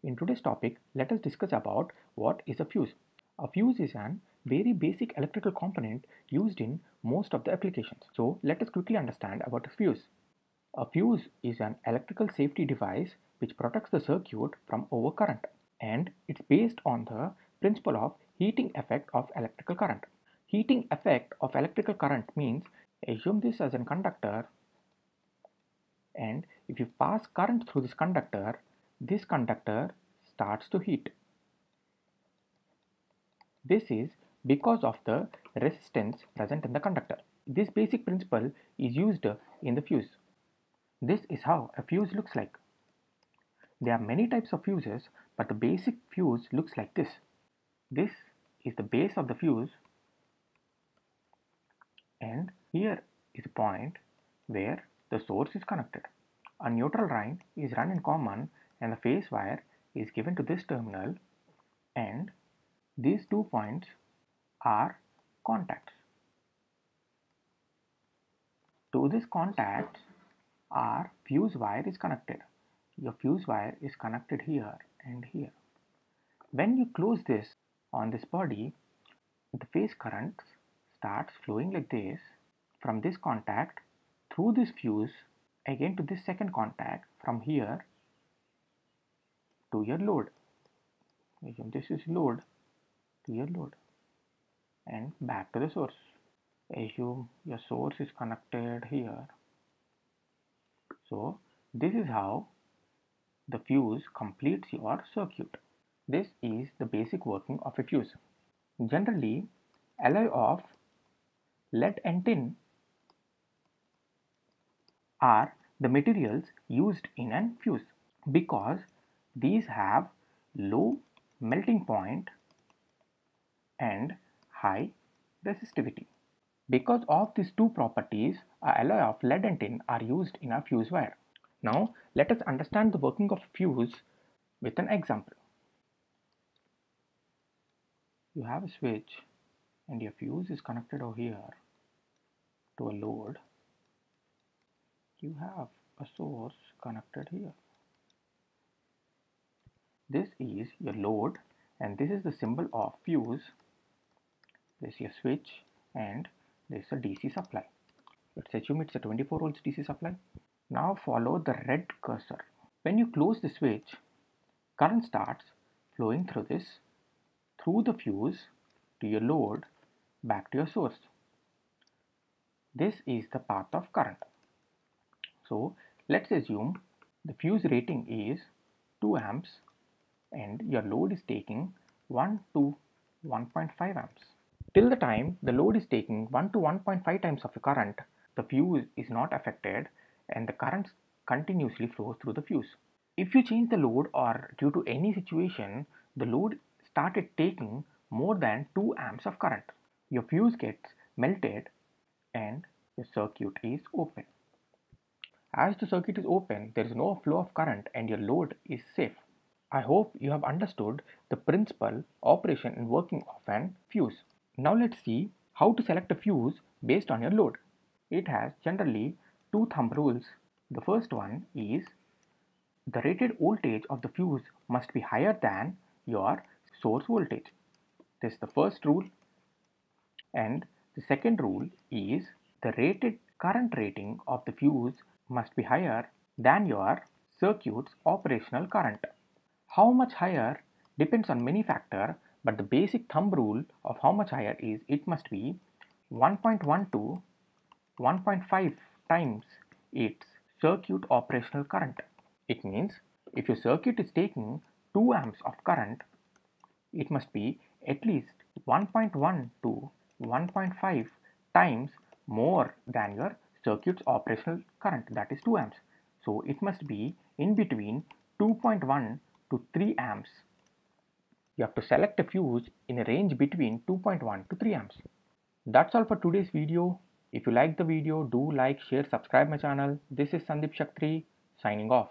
In today's topic, let us discuss about what is a fuse. A fuse is an very basic electrical component used in most of the applications. So let us quickly understand about a fuse. A fuse is an electrical safety device which protects the circuit from overcurrent, and it's based on the principle of heating effect of electrical current. Heating effect of electrical current means assume this as a conductor, and if you pass current through this conductor starts to heat. This is because of the resistance present in the conductor. This basic principle is used in the fuse. This is how a fuse looks like. There are many types of fuses, but the basic fuse looks like this. This is the base of the fuse, and here is a point where the source is connected. A neutral line is run in common and the phase wire is given to this terminal, and these 2 points are contacts. To this contacts, our fuse wire is connected. Your fuse wire is connected here and here. When you close this on this body, the phase current starts flowing like this from this contact through this fuse again to this second contact, from here to your load. This is load to your load and back to the source. Assume your source is connected here. So this is how the fuse completes your circuit. This is the basic working of a fuse. Generally, alloy of lead and tin are the materials used in a fuse because these have low melting point and high resistivity. Because of these two properties, a alloy of lead and tin are used in a fuse wire. Now let us understand the working of a fuse with an example. You have a switch and your fuse is connected over here to a load. You have a source connected here. This is your load and this is the symbol of fuse. This is your switch and this is a DC supply. Let's assume it's a 24 volts DC supply. Now follow the red cursor. When you close the switch, current starts flowing through the fuse to your load back to your source. This is the path of current. So let's assume the fuse rating is 2 amps and your load is taking 1 to 1.5 amps. Till the time the load is taking 1 to 1.5 times of the current, the fuse is not affected and the current continuously flows through the fuse. If you change the load or due to any situation, the load started taking more than 2 amps of current, your fuse gets melted and your circuit is open. As the circuit is open, there is no flow of current and your load is safe. I hope you have understood the principle, operation and working of an fuse. Now let's see how to select a fuse based on your load. It has generally 2 thumb rules. The first one is the rated voltage of the fuse must be higher than your source voltage. This is the first rule. And the second rule is the rated current rating of the fuse must be higher than your circuit's operational current. How much higher depends on many factors, but the basic thumb rule of how much higher is it must be 1.1 to 1.5 times its circuit operational current. It means if your circuit is taking 2 amps of current, it must be at least 1.1 to 1.5 times more than your circuit's operational current, that is 2 amps. So it must be in between 2.1 to 3 amps. You have to select a fuse in a range between 2.1 to 3 amps. That's all for today's video. If you like the video, do like, share, subscribe my channel. This is Sandeep Shaktri signing off.